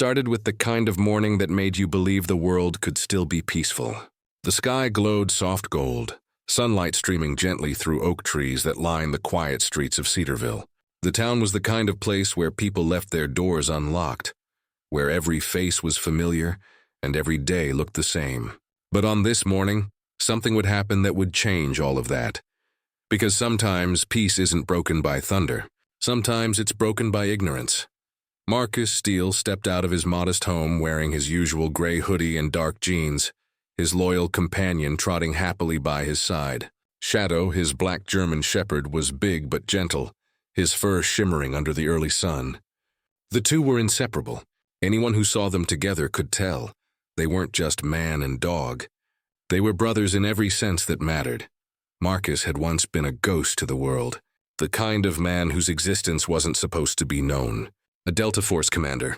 started with the kind of morning that made you believe the world could still be peaceful. The sky glowed soft gold, sunlight streaming gently through oak trees that lined the quiet streets of Cedarville. The town was the kind of place where people left their doors unlocked, where every face was familiar and every day looked the same. But on this morning, something would happen that would change all of that. Because sometimes peace isn't broken by thunder. Sometimes it's broken by ignorance. Marcus Steele stepped out of his modest home wearing his usual gray hoodie and dark jeans, his loyal companion trotting happily by his side. Shadow, his black German shepherd, was big but gentle, his fur shimmering under the early sun. The two were inseparable. Anyone who saw them together could tell. They weren't just man and dog. They were brothers in every sense that mattered. Marcus had once been a ghost to the world, the kind of man whose existence wasn't supposed to be known. A Delta Force commander,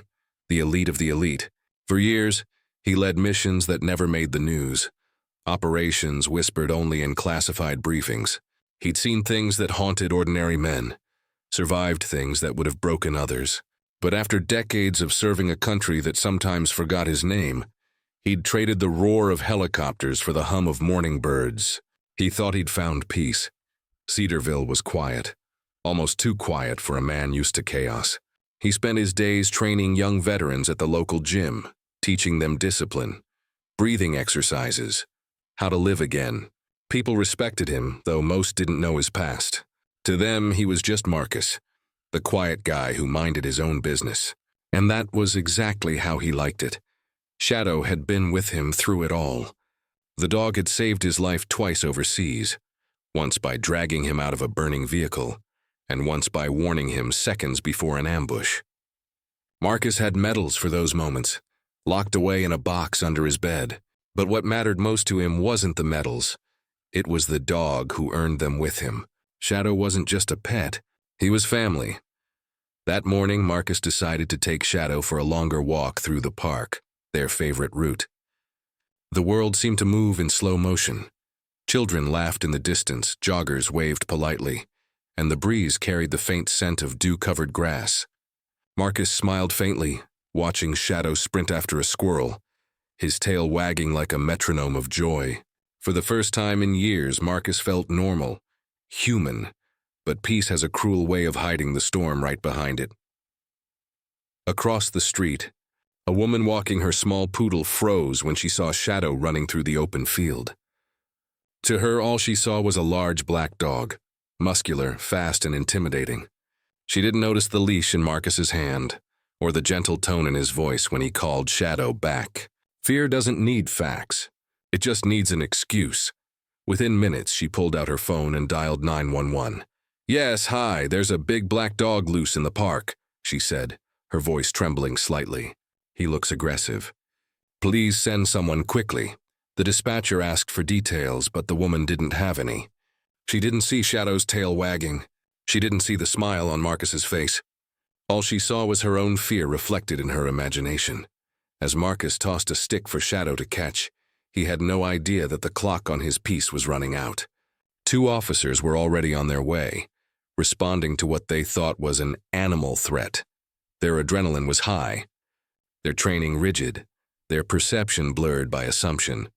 the elite of the elite. For years, he led missions that never made the news, operations whispered only in classified briefings. He'd seen things that haunted ordinary men, survived things that would have broken others. But after decades of serving a country that sometimes forgot his name, he'd traded the roar of helicopters for the hum of morning birds. He thought he'd found peace. Cedarville was quiet, almost too quiet for a man used to chaos. He spent his days training young veterans at the local gym, teaching them discipline, breathing exercises, how to live again. People respected him, though most didn't know his past. To them, he was just Marcus, the quiet guy who minded his own business. And that was exactly how he liked it. Shadow had been with him through it all. The dog had saved his life twice overseas, once by dragging him out of a burning vehicle, and once by warning him seconds before an ambush. Marcus had medals for those moments, locked away in a box under his bed. But what mattered most to him wasn't the medals. It was the dog who earned them with him. Shadow wasn't just a pet, he was family. That morning, Marcus decided to take Shadow for a longer walk through the park, their favorite route. The world seemed to move in slow motion. Children laughed in the distance, joggers waved politely, and the breeze carried the faint scent of dew-covered grass. Marcus smiled faintly, watching Shadow sprint after a squirrel, his tail wagging like a metronome of joy. For the first time in years, Marcus felt normal, human, but peace has a cruel way of hiding the storm right behind it. Across the street, a woman walking her small poodle froze when she saw Shadow running through the open field. To her, all she saw was a large black dog, muscular, fast, and intimidating. She didn't notice the leash in Marcus's hand, or the gentle tone in his voice when he called Shadow back. Fear doesn't need facts. It just needs an excuse. Within minutes, she pulled out her phone and dialed 911. "Yes, hi, there's a big black dog loose in the park," she said, her voice trembling slightly. "He looks aggressive. Please send someone quickly." The dispatcher asked for details, but the woman didn't have any. She didn't see Shadow's tail wagging. She didn't see the smile on Marcus's face. All she saw was her own fear reflected in her imagination. As Marcus tossed a stick for Shadow to catch, he had no idea that the clock on his piece was running out. 2 officers were already on their way, responding to what they thought was an animal threat. Their adrenaline was high, their training rigid, their perception blurred by assumption.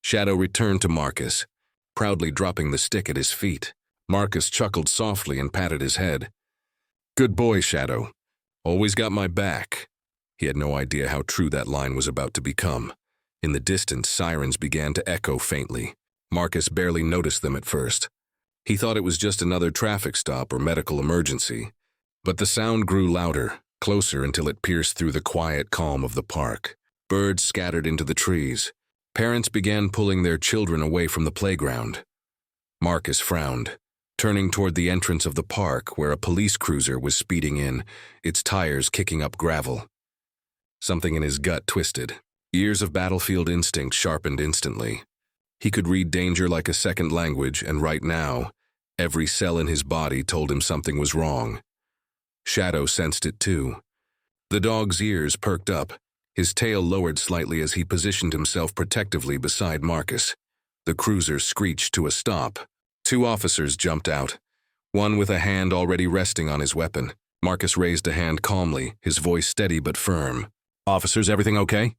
Shadow returned to Marcus, proudly dropping the stick at his feet. Marcus chuckled softly and patted his head. "Good boy, Shadow. Always got my back." He had no idea how true that line was about to become. In the distance, sirens began to echo faintly. Marcus barely noticed them at first. He thought it was just another traffic stop or medical emergency. But the sound grew louder, closer until it pierced through the quiet calm of the park. Birds scattered into the trees. Parents began pulling their children away from the playground. Marcus frowned, turning toward the entrance of the park where a police cruiser was speeding in, its tires kicking up gravel. Something in his gut twisted. Years of battlefield instinct sharpened instantly. He could read danger like a second language, and right now, every cell in his body told him something was wrong. Shadow sensed it too. The dog's ears perked up, his tail lowered slightly as he positioned himself protectively beside Marcus. The cruiser screeched to a stop. 2 officers jumped out, one with a hand already resting on his weapon. Marcus raised a hand calmly, his voice steady but firm. Officers, everything okay?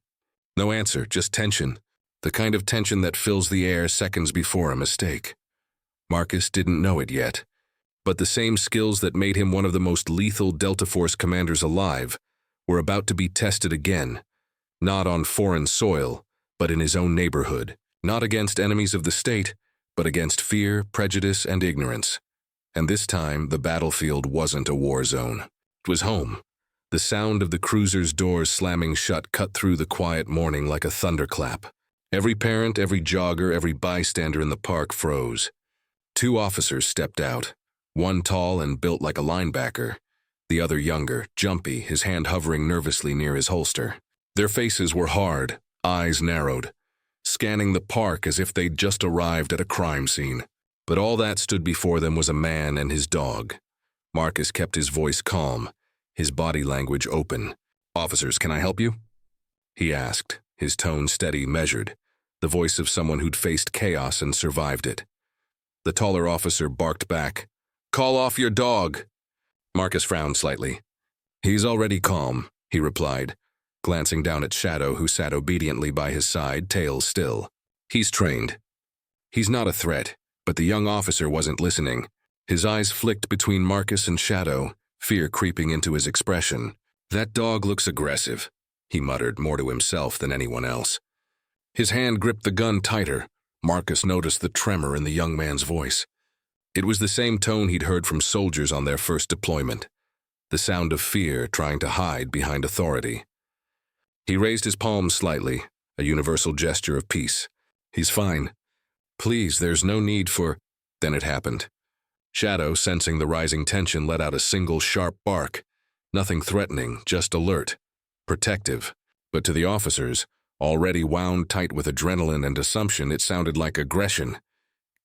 No answer, just tension. The kind of tension that fills the air seconds before a mistake. Marcus didn't know it yet, but the same skills that made him one of the most lethal Delta Force commanders alive were about to be tested again, not on foreign soil, but in his own neighborhood, not against enemies of the state, but against fear, prejudice, and ignorance. And this time, the battlefield wasn't a war zone. It was home. The sound of the cruiser's doors slamming shut cut through the quiet morning like a thunderclap. Every parent, every jogger, every bystander in the park froze. 2 officers stepped out, one tall and built like a linebacker, the other younger, jumpy, his hand hovering nervously near his holster. Their faces were hard, eyes narrowed, scanning the park as if they'd just arrived at a crime scene. But all that stood before them was a man and his dog. Marcus kept his voice calm, his body language open. "Officers, can I help you?" he asked, his tone steady, measured, the voice of someone who'd faced chaos and survived it. The taller officer barked back, "Call off your dog." Marcus frowned slightly. "He's already calm," he replied, glancing down at Shadow, who sat obediently by his side, tail still. "He's trained. He's not a threat." But the young officer wasn't listening. His eyes flicked between Marcus and Shadow, fear creeping into his expression. "That dog looks aggressive," he muttered, more to himself than anyone else. His hand gripped the gun tighter. Marcus noticed the tremor in the young man's voice. It was the same tone he'd heard from soldiers on their first deployment, the sound of fear trying to hide behind authority. He raised his palms slightly, a universal gesture of peace. "He's fine. Please, there's no need for—" Then it happened. Shadow, sensing the rising tension, let out a single sharp bark. Nothing threatening, just alert, protective. But to the officers, already wound tight with adrenaline and assumption, it sounded like aggression.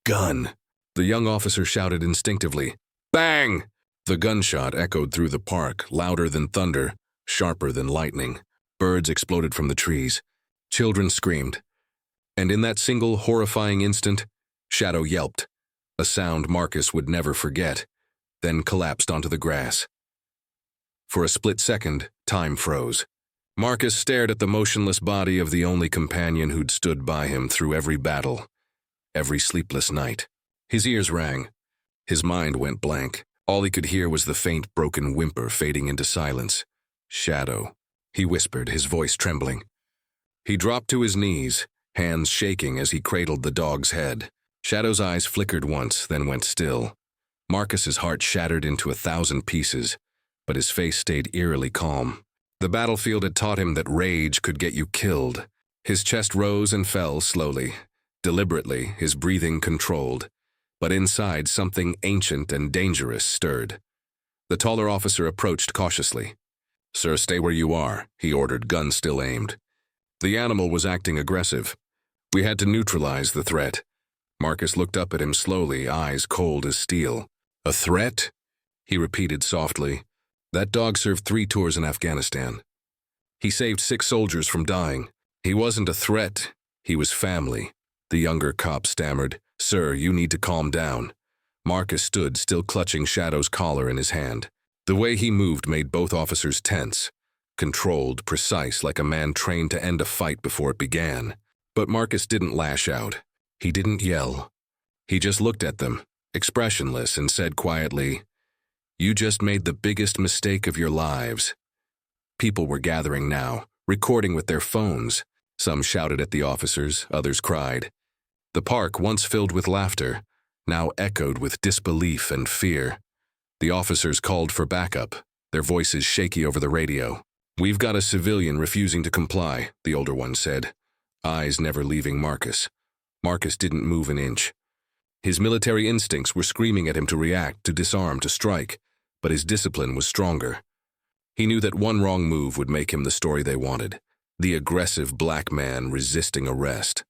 "Gun!" The young officer shouted instinctively. "Bang!" The gunshot echoed through the park, louder than thunder, sharper than lightning. Birds exploded from the trees. Children screamed. And in that single horrifying instant, Shadow yelped, a sound Marcus would never forget, then collapsed onto the grass. For a split second, time froze. Marcus stared at the motionless body of the only companion who'd stood by him through every battle, every sleepless night. His ears rang. His mind went blank. All he could hear was the faint, broken whimper fading into silence. "Shadow," he whispered, his voice trembling. He dropped to his knees, hands shaking as he cradled the dog's head. Shadow's eyes flickered once, then went still. Marcus's heart shattered into 1,000 pieces, but his face stayed eerily calm. The battlefield had taught him that rage could get you killed. His chest rose and fell slowly, deliberately, his breathing controlled. But inside, something ancient and dangerous stirred. The taller officer approached cautiously. "Sir, stay where you are," he ordered, gun still aimed. The animal was acting aggressive. We had to neutralize the threat. Marcus looked up at him slowly, eyes cold as steel. "A threat?" he repeated softly. "That dog served 3 tours in Afghanistan. He saved 6 soldiers from dying. He wasn't a threat. He was family." The younger cop stammered, "Sir, you need to calm down." Marcus stood, still clutching Shadow's collar in his hand. The way he moved made both officers tense, controlled, precise, like a man trained to end a fight before it began. But Marcus didn't lash out. He didn't yell. He just looked at them, expressionless, and said quietly, "You just made the biggest mistake of your lives." People were gathering now, recording with their phones. Some shouted at the officers, others cried. The park, once filled with laughter, now echoed with disbelief and fear. The officers called for backup, their voices shaky over the radio. "We've got a civilian refusing to comply," the older one said, eyes never leaving Marcus. Marcus didn't move an inch. His military instincts were screaming at him to react, to disarm, to strike, but his discipline was stronger. He knew that one wrong move would make him the story they wanted, the aggressive black man resisting arrest.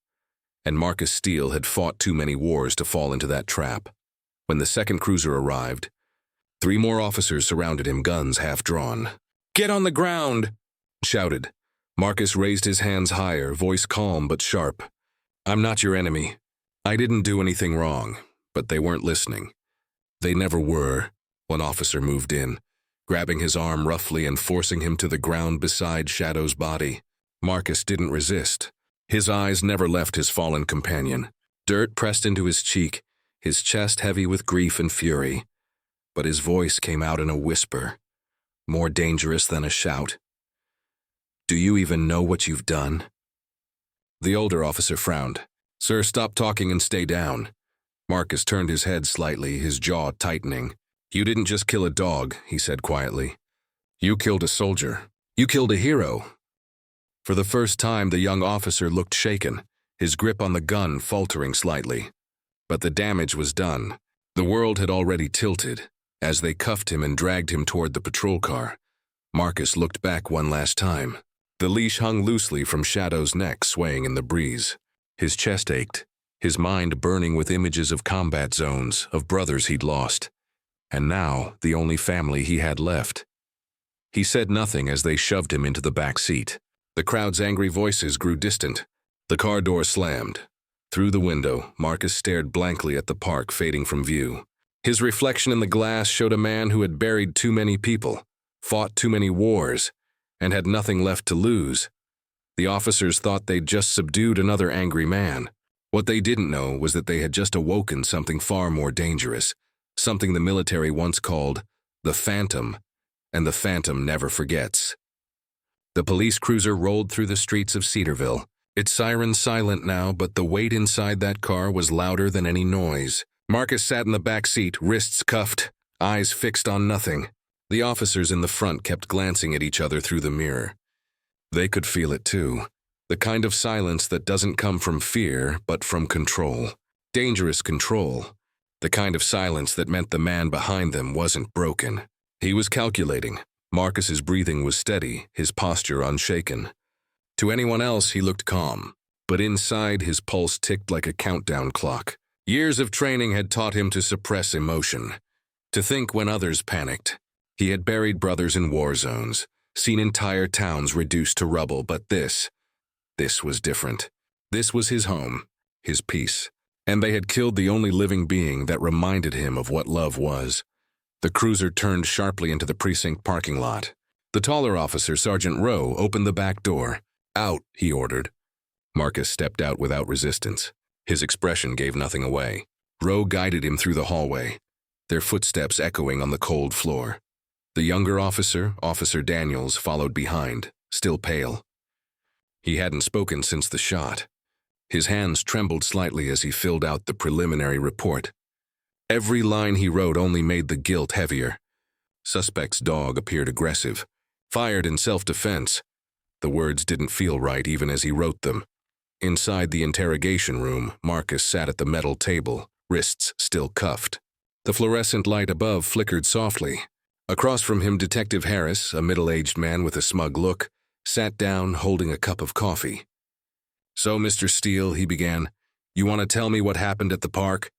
And Marcus Steele had fought too many wars to fall into that trap. When the second cruiser arrived, 3 more officers surrounded him, guns half drawn. "Get on the ground!" shouted. Marcus raised his hands higher, voice calm but sharp. "I'm not your enemy. I didn't do anything wrong," but they weren't listening. They never were. One officer moved in. grabbing his arm roughly and forcing him to the ground beside Shadow's body. Marcus didn't resist. His eyes never left his fallen companion. Dirt pressed into his cheek, his chest heavy with grief and fury. But his voice came out in a whisper, more dangerous than a shout. "Do you even know what you've done?" The older officer frowned. "Sir, stop talking and stay down." Marcus turned his head slightly, his jaw tightening. "You didn't just kill a dog," he said quietly. "You killed a soldier. You killed a hero." For the first time, the young officer looked shaken, his grip on the gun faltering slightly. But the damage was done. The world had already tilted. As they cuffed him and dragged him toward the patrol car, Marcus looked back one last time. The leash hung loosely from Shadow's neck, swaying in the breeze. His chest ached, his mind burning with images of combat zones, of brothers he'd lost. And now, the only family he had left. He said nothing as they shoved him into the back seat. The crowd's angry voices grew distant. The car door slammed. Through the window, Marcus stared blankly at the park fading from view. His reflection in the glass showed a man who had buried too many people, fought too many wars, and had nothing left to lose. The officers thought they'd just subdued another angry man. What they didn't know was that they had just awoken something far more dangerous, something the military once called the Phantom, and the Phantom never forgets. The police cruiser rolled through the streets of Cedarville, its sirens silent now, but the weight inside that car was louder than any noise. Marcus sat in the back seat, wrists cuffed, eyes fixed on nothing. The officers in the front kept glancing at each other through the mirror. They could feel it too, the kind of silence that doesn't come from fear, but from control. Dangerous control. The kind of silence that meant the man behind them wasn't broken. He was calculating. Marcus's breathing was steady, his posture unshaken. To anyone else, he looked calm, but inside his pulse ticked like a countdown clock. Years of training had taught him to suppress emotion, to think when others panicked. He had buried brothers in war zones, seen entire towns reduced to rubble, but this was different. This was his home, his peace, and they had killed the only living being that reminded him of what love was. The cruiser turned sharply into the precinct parking lot. The taller officer, Sergeant Rowe, opened the back door. "Out," he ordered. Marcus stepped out without resistance. His expression gave nothing away. Rowe guided him through the hallway, their footsteps echoing on the cold floor. The younger officer, Officer Daniels, followed behind, still pale. He hadn't spoken since the shot. His hands trembled slightly as he filled out the preliminary report. Every line he wrote only made the guilt heavier. Suspect's dog appeared aggressive. Fired in self-defense. The words didn't feel right even as he wrote them. Inside the interrogation room, Marcus sat at the metal table, wrists still cuffed. The fluorescent light above flickered softly. Across from him, Detective Harris, a middle-aged man with a smug look, sat down holding a cup of coffee. "So, Mr. Steele," he began, "you want to tell me what happened at the park?"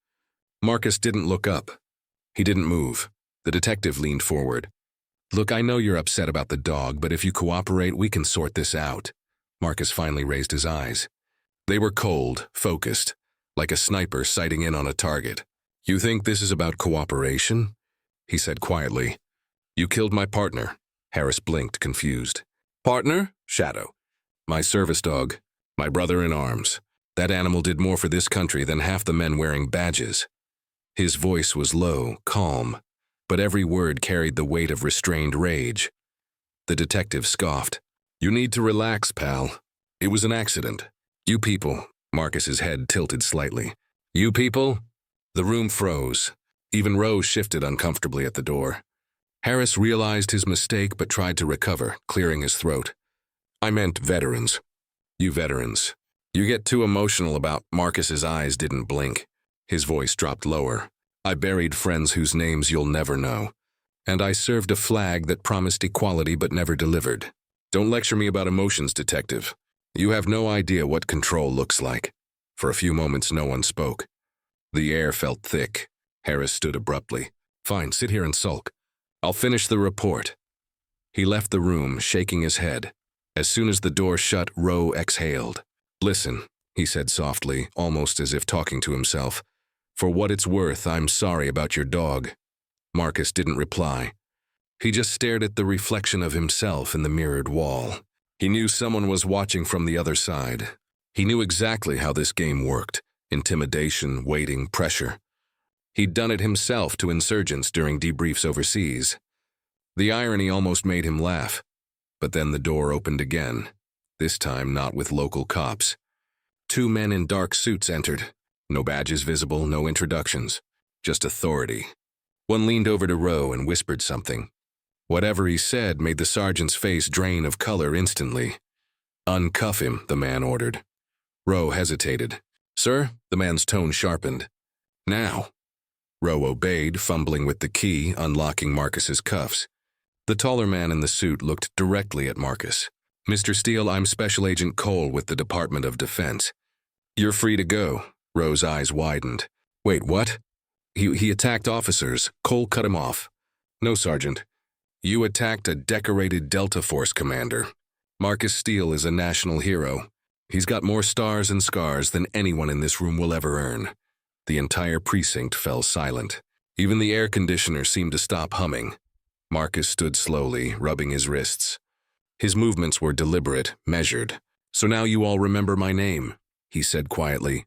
Marcus didn't look up. He didn't move. The detective leaned forward. "Look, I know you're upset about the dog, but if you cooperate, we can sort this out." Marcus finally raised his eyes. They were cold, focused, like a sniper sighting in on a target. "You think this is about cooperation?" he said quietly. "You killed my partner." Harris blinked, confused. "Partner?" "Shadow. My service dog. My brother in arms. That animal did more for this country than half the men wearing badges." His voice was low, calm, but every word carried the weight of restrained rage. The detective scoffed. "You need to relax, pal. It was an accident. You people." Marcus's head tilted slightly. "You people?" The room froze. Even Rose shifted uncomfortably at the door. Harris realized his mistake but tried to recover, clearing his throat. "I meant veterans. You veterans. You get too emotional about—" Marcus's eyes didn't blink. His voice dropped lower. "I buried friends whose names you'll never know. And I served a flag that promised equality but never delivered. Don't lecture me about emotions, detective. You have no idea what control looks like." For a few moments, no one spoke. The air felt thick. Harris stood abruptly. "Fine, sit here and sulk. I'll finish the report." He left the room, shaking his head. As soon as the door shut, Rowe exhaled. "Listen," he said softly, almost as if talking to himself. "For what it's worth, I'm sorry about your dog." Marcus didn't reply. He just stared at the reflection of himself in the mirrored wall. He knew someone was watching from the other side. He knew exactly how this game worked: intimidation, waiting, pressure. He'd done it himself to insurgents during debriefs overseas. The irony almost made him laugh. But then the door opened again, this time not with local cops. 2 men in dark suits entered. No badges visible, no introductions, just authority. One leaned over to Rowe and whispered something. Whatever he said made the sergeant's face drain of color instantly. "Uncuff him," the man ordered. Rowe hesitated. "Sir?" The man's tone sharpened. "Now." Rowe obeyed, fumbling with the key, unlocking Marcus's cuffs. The taller man in the suit looked directly at Marcus. "Mr. Steele, I'm Special Agent Cole with the Department of Defense." "You're free to go." Rowe's eyes widened. "Wait, what?" He attacked officers. Cole cut him off. "No, Sergeant. You attacked a decorated Delta Force commander. Marcus Steele is a national hero. He's got more stars and scars than anyone in this room will ever earn." The entire precinct fell silent. Even the air conditioner seemed to stop humming. Marcus stood slowly, rubbing his wrists. His movements were deliberate, measured. "So now you all remember my name," he said quietly.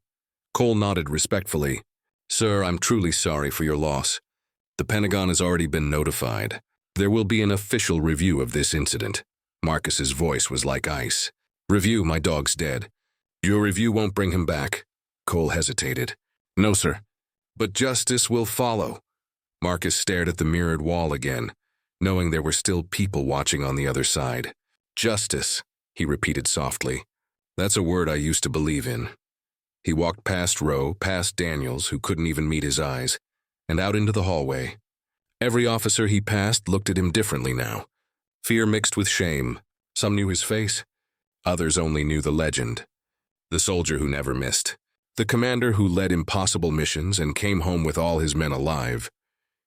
Cole nodded respectfully. "Sir, I'm truly sorry for your loss. The Pentagon has already been notified. There will be an official review of this incident." Marcus's voice was like ice. "Review? My dog's dead. Your review won't bring him back." Cole hesitated. "No, sir." "But justice will follow." Marcus stared at the mirrored wall again, knowing there were still people watching on the other side. "Justice," he repeated softly. "That's a word I used to believe in." He walked past Rowe, past Daniels, who couldn't even meet his eyes, and out into the hallway. Every officer he passed looked at him differently now. Fear mixed with shame. Some knew his face. Others only knew the legend. The soldier who never missed. The commander who led impossible missions and came home with all his men alive.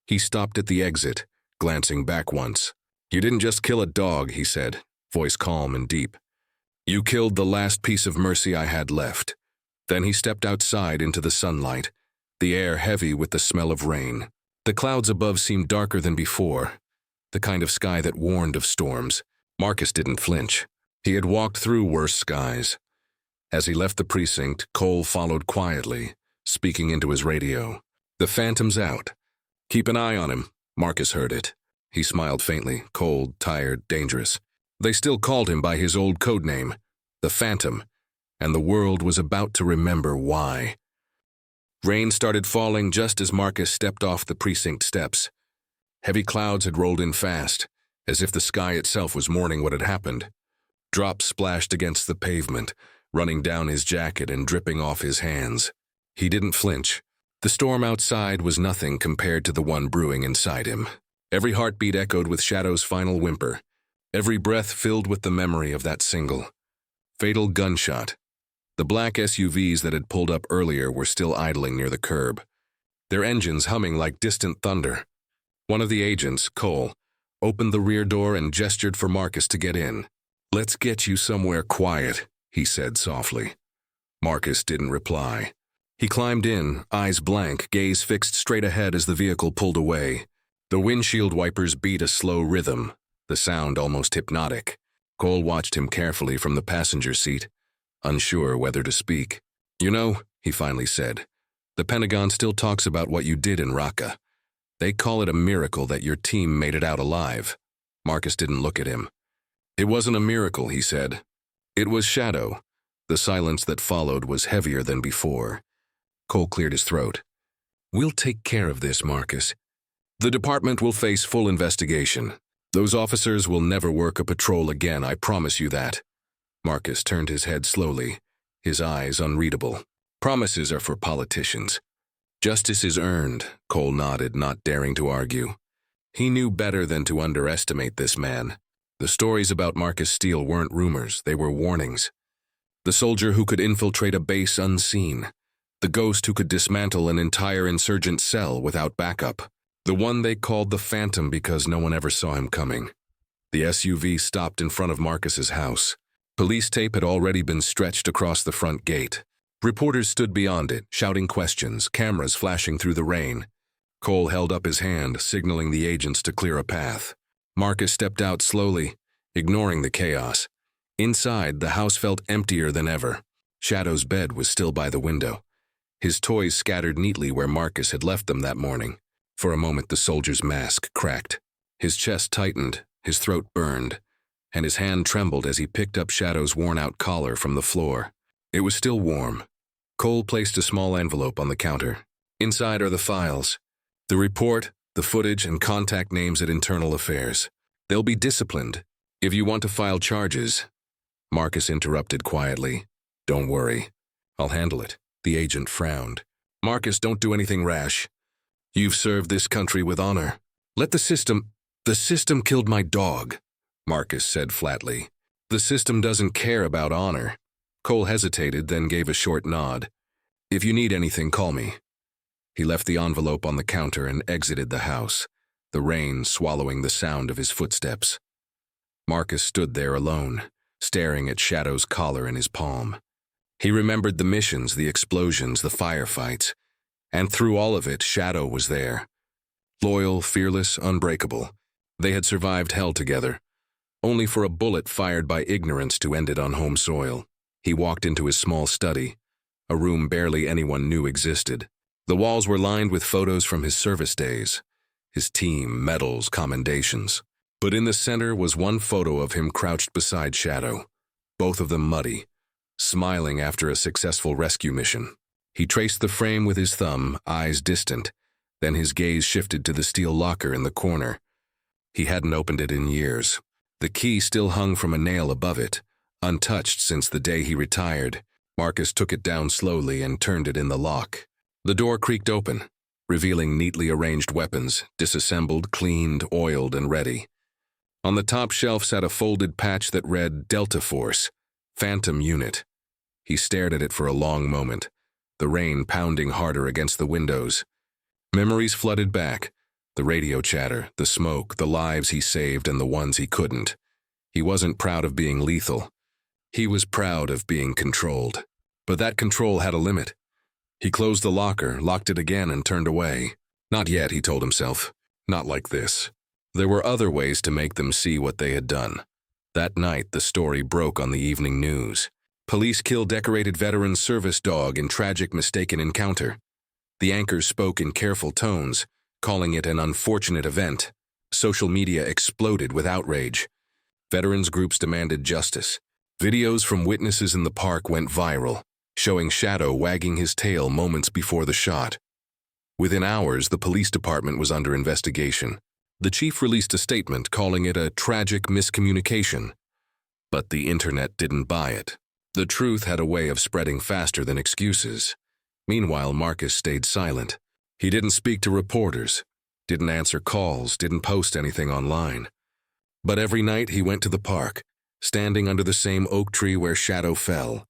He stopped at the exit, glancing back once. "You didn't just kill a dog," he said, voice calm and deep. "You killed the last piece of mercy I had left." Then he stepped outside into the sunlight, the air heavy with the smell of rain. The clouds above seemed darker than before, the kind of sky that warned of storms. Marcus didn't flinch. He had walked through worse skies. As he left the precinct, Cole followed quietly, speaking into his radio. "The Phantom's out. Keep an eye on him." Marcus heard it. He smiled faintly, cold, tired, dangerous. They still called him by his old code name, the Phantom, and the world was about to remember why. Rain started falling just as Marcus stepped off the precinct steps. Heavy clouds had rolled in fast, as if the sky itself was mourning what had happened. Drops splashed against the pavement, running down his jacket and dripping off his hands. He didn't flinch. The storm outside was nothing compared to the one brewing inside him. Every heartbeat echoed with Shadow's final whimper, every breath filled with the memory of that single, fatal gunshot. The black SUVs that had pulled up earlier were still idling near the curb, their engines humming like distant thunder. One of the agents, Cole, opened the rear door and gestured for Marcus to get in. "Let's get you somewhere quiet," he said softly. Marcus didn't reply. He climbed in, eyes blank, gaze fixed straight ahead as the vehicle pulled away. The windshield wipers beat a slow rhythm, the sound almost hypnotic. Cole watched him carefully from the passenger seat, unsure whether to speak. "You know," he finally said, "the Pentagon still talks about what you did in Raqqa. They call it a miracle that your team made it out alive." Marcus didn't look at him. "It wasn't a miracle," he said. "It was Shadow." The silence that followed was heavier than before. Cole cleared his throat. "We'll take care of this, Marcus. The department will face full investigation. Those officers will never work a patrol again, I promise you that." Marcus turned his head slowly, his eyes unreadable. "Promises are for politicians. Justice is earned," Cole nodded, not daring to argue. He knew better than to underestimate this man. The stories about Marcus Steele weren't rumors, they were warnings. The soldier who could infiltrate a base unseen. The ghost who could dismantle an entire insurgent cell without backup. The one they called the Phantom because no one ever saw him coming. The SUV stopped in front of Marcus's house. Police tape had already been stretched across the front gate. Reporters stood beyond it, shouting questions, cameras flashing through the rain. Cole held up his hand, signaling the agents to clear a path. Marcus stepped out slowly, ignoring the chaos. Inside, the house felt emptier than ever. Shadow's bed was still by the window, his toys scattered neatly where Marcus had left them that morning. For a moment, the soldier's mask cracked. His chest tightened, his throat burned, and his hand trembled as he picked up Shadow's worn-out collar from the floor. It was still warm. Cole placed a small envelope on the counter. Inside are the files. The report, the footage, and contact names at Internal Affairs. They'll be disciplined. If you want to file charges. Marcus interrupted quietly. Don't worry. I'll handle it. The agent frowned. Marcus, don't do anything rash. You've served this country with honor. Let the system killed my dog, Marcus said flatly. The system doesn't care about honor. Cole hesitated, then gave a short nod. If you need anything, call me. He left the envelope on the counter and exited the house, the rain swallowing the sound of his footsteps. Marcus stood there alone, staring at Shadow's collar in his palm. He remembered the missions, the explosions, the firefights, and through all of it, Shadow was there. Loyal, fearless, unbreakable. They had survived hell together, only for a bullet fired by ignorance to end it on home soil. He walked into his small study, a room barely anyone knew existed. The walls were lined with photos from his service days, his team, medals, commendations. But in the center was one photo of him crouched beside Shadow, both of them muddy, smiling after a successful rescue mission. He traced the frame with his thumb, eyes distant, then his gaze shifted to the steel locker in the corner. He hadn't opened it in years. The key still hung from a nail above it, untouched since the day he retired. Marcus took it down slowly and turned it in the lock. The door creaked open, revealing neatly arranged weapons, disassembled, cleaned, oiled, and ready. On the top shelf sat a folded patch that read Delta Force, Phantom Unit. He stared at it for a long moment, the rain pounding harder against the windows. Memories flooded back, the radio chatter, the smoke, the lives he saved and the ones he couldn't. He wasn't proud of being lethal. He was proud of being controlled. But that control had a limit. He closed the locker, locked it again, and turned away. Not yet, he told himself. Not like this. There were other ways to make them see what they had done. That night, the story broke on the evening news. Police kill decorated veteran service dog in tragic mistaken encounter. The anchors spoke in careful tones, calling it an unfortunate event. Social media exploded with outrage. Veterans groups demanded justice. Videos from witnesses in the park went viral, showing Shadow wagging his tail moments before the shot. Within hours, the police department was under investigation. The chief released a statement calling it a tragic miscommunication. But the internet didn't buy it. The truth had a way of spreading faster than excuses. Meanwhile, Marcus stayed silent. He didn't speak to reporters, didn't answer calls, didn't post anything online. But every night he went to the park, standing under the same oak tree where Shadow fell.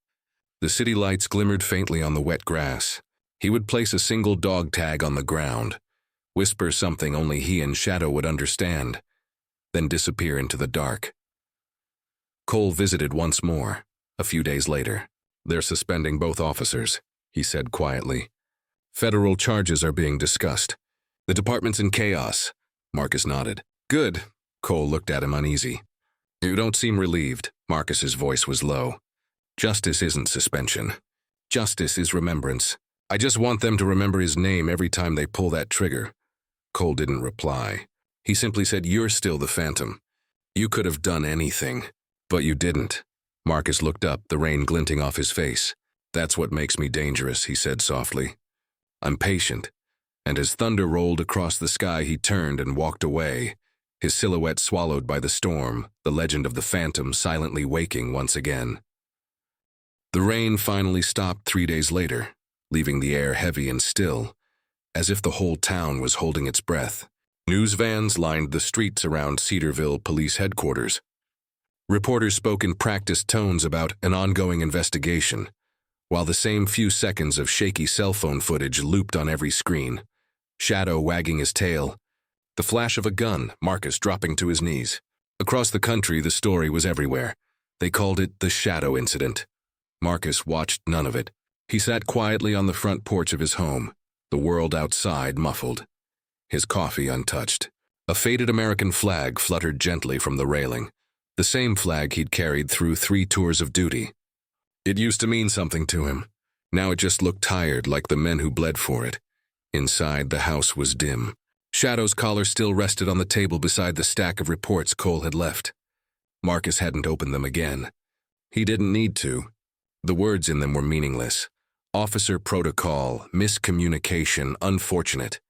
The city lights glimmered faintly on the wet grass. He would place a single dog tag on the ground, whisper something only he and Shadow would understand, then disappear into the dark. Cole visited once more, a few days later. They're suspending both officers, he said quietly. Federal charges are being discussed. The department's in chaos. Marcus nodded. Good. Cole looked at him uneasy. You don't seem relieved. Marcus's voice was low. Justice isn't suspension. Justice is remembrance. I just want them to remember his name every time they pull that trigger. Cole didn't reply. He simply said, you're still the Phantom. You could have done anything, but you didn't. Marcus looked up, the rain glinting off his face. That's what makes me dangerous, he said softly. I'm patient. And as thunder rolled across the sky, he turned and walked away, his silhouette swallowed by the storm, the legend of the Phantom silently waking once again. The rain finally stopped 3 days later, leaving the air heavy and still, as if the whole town was holding its breath. News vans lined the streets around Cedarville Police Headquarters. Reporters spoke in practiced tones about an ongoing investigation, while the same few seconds of shaky cell phone footage looped on every screen. Shadow wagging his tail, the flash of a gun, Marcus dropping to his knees. Across the country, the story was everywhere. They called it the Shadow Incident. Marcus watched none of it. He sat quietly on the front porch of his home, the world outside muffled, his coffee untouched. A faded American flag fluttered gently from the railing, the same flag he'd carried through 3 tours of duty. It used to mean something to him. Now it just looked tired, like the men who bled for it. Inside, the house was dim. Shadow's collar still rested on the table beside the stack of reports Cole had left. Marcus hadn't opened them again. He didn't need to. The words in them were meaningless. Officer protocol, miscommunication, unfortunate.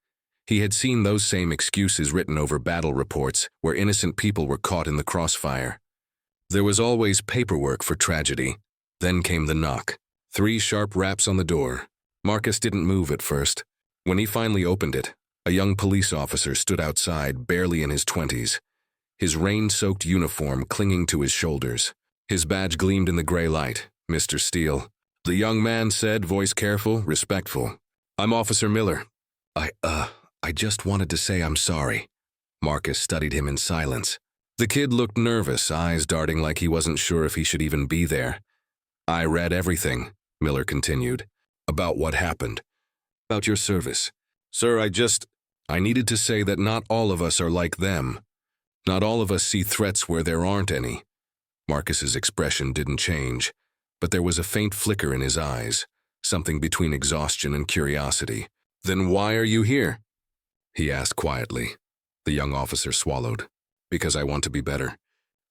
He had seen those same excuses written over battle reports where innocent people were caught in the crossfire. There was always paperwork for tragedy. Then came the knock. 3 sharp raps on the door. Marcus didn't move at first. When he finally opened it, a young police officer stood outside, barely in his 20s. His rain-soaked uniform clinging to his shoulders. His badge gleamed in the gray light. "Mr. Steele." The young man said, voice careful, respectful. "I'm Officer Miller. I just wanted to say I'm sorry." Marcus studied him in silence. The kid looked nervous, eyes darting like he wasn't sure if he should even be there. "I read everything," Miller continued. "About what happened. About your service. Sir, I needed to say that not all of us are like them. Not all of us see threats where there aren't any." Marcus's expression didn't change, but there was a faint flicker in his eyes, something between exhaustion and curiosity. "Then why are you here?" he asked quietly. The young officer swallowed. "Because I want to be better.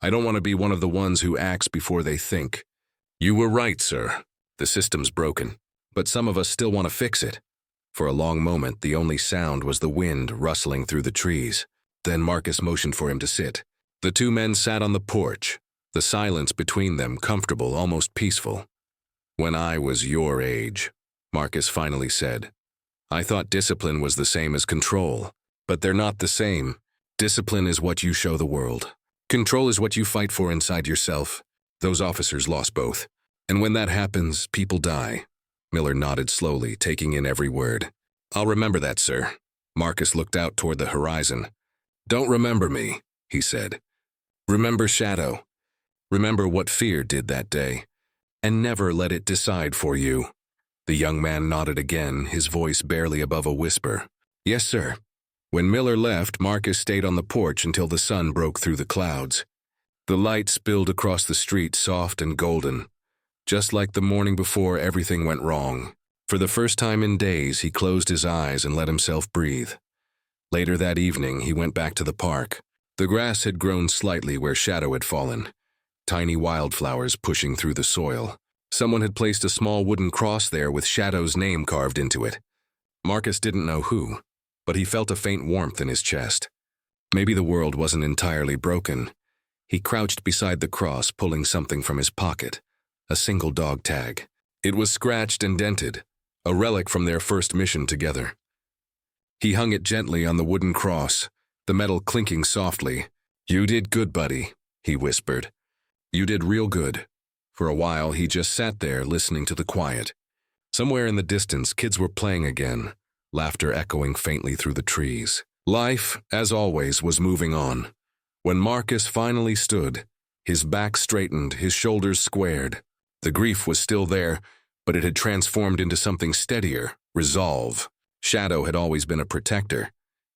I don't want to be one of the ones who acts before they think." "You were right, sir. The system's broken, but some of us still want to fix it." For a long moment, the only sound was the wind rustling through the trees. Then Marcus motioned for him to sit. The 2 men sat on the porch, the silence between them comfortable, almost peaceful. "When I was your age," Marcus finally said, "I thought discipline was the same as control. But they're not the same. Discipline is what you show the world. Control is what you fight for inside yourself. Those officers lost both. And when that happens, people die." Miller nodded slowly, taking in every word. "I'll remember that, sir." Marcus looked out toward the horizon. "Don't remember me," he said. "Remember Shadow. Remember what fear did that day. And never let it decide for you." The young man nodded again, his voice barely above a whisper. "Yes, sir." When Miller left, Marcus stayed on the porch until the sun broke through the clouds. The light spilled across the street, soft and golden. Just like the morning before everything went wrong. For the first time in days, he closed his eyes and let himself breathe. Later that evening, he went back to the park. The grass had grown slightly where Shadow had fallen, tiny wildflowers pushing through the soil. Someone had placed a small wooden cross there with Shadow's name carved into it. Marcus didn't know who, but he felt a faint warmth in his chest. Maybe the world wasn't entirely broken. He crouched beside the cross, pulling something from his pocket. A single dog tag. It was scratched and dented, a relic from their first mission together. He hung it gently on the wooden cross, the metal clinking softly. "You did good, buddy," he whispered. "You did real good." For a while, he just sat there listening to the quiet. Somewhere in the distance, kids were playing again, laughter echoing faintly through the trees. Life, as always, was moving on. When Marcus finally stood, his back straightened, his shoulders squared. The grief was still there, but it had transformed into something steadier, resolve. Shadow had always been a protector,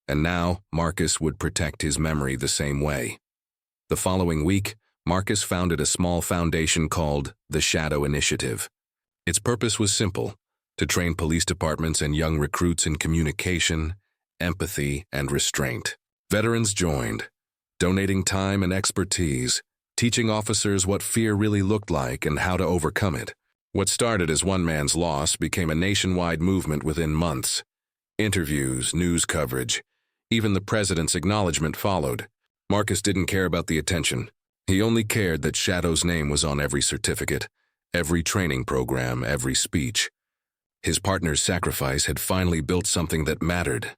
and now Marcus would protect his memory the same way. The following week, Marcus founded a small foundation called the Shadow Initiative. Its purpose was simple: to train police departments and young recruits in communication, empathy, and restraint. Veterans joined, donating time and expertise, teaching officers what fear really looked like and how to overcome it. What started as one man's loss became a nationwide movement within months. Interviews, news coverage, even the president's acknowledgement followed. Marcus didn't care about the attention. He only cared that Shadow's name was on every certificate, every training program, every speech. His partner's sacrifice had finally built something that mattered.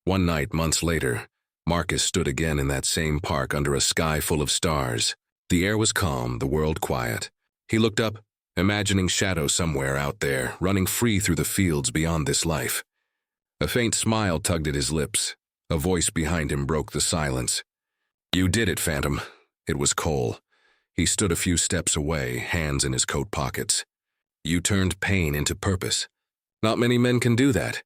One night, months later, Marcus stood again in that same park under a sky full of stars. The air was calm, the world quiet. He looked up, imagining Shadow somewhere out there, running free through the fields beyond this life. A faint smile tugged at his lips. A voice behind him broke the silence. "You did it, Phantom." It was Cole. He stood a few steps away, hands in his coat pockets. "You turned pain into purpose. Not many men can do that."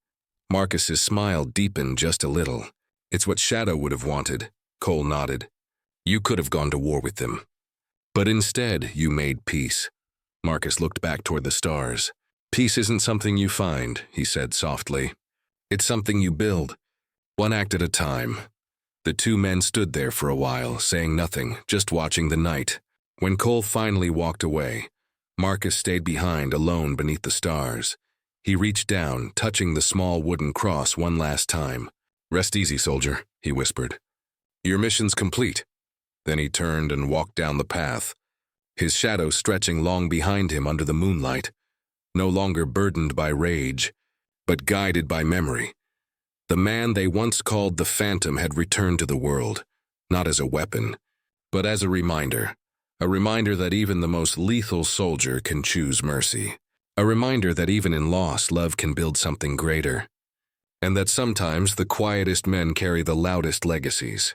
Marcus's smile deepened just a little. It's what Shadow would have wanted, Cole nodded. You could have gone to war with them. But instead, you made peace. Marcus looked back toward the stars. Peace isn't something you find, he said softly. It's something you build, one act at a time. The two men stood there for a while, saying nothing, just watching the night. When Cole finally walked away, Marcus stayed behind, alone beneath the stars. He reached down, touching the small wooden cross one last time. Rest easy, soldier, he whispered. Your mission's complete. Then he turned and walked down the path, his shadow stretching long behind him under the moonlight, no longer burdened by rage, but guided by memory. The man they once called the Phantom had returned to the world, not as a weapon, but as a reminder that even the most lethal soldier can choose mercy, a reminder that even in loss, love can build something greater, and that sometimes the quietest men carry the loudest legacies.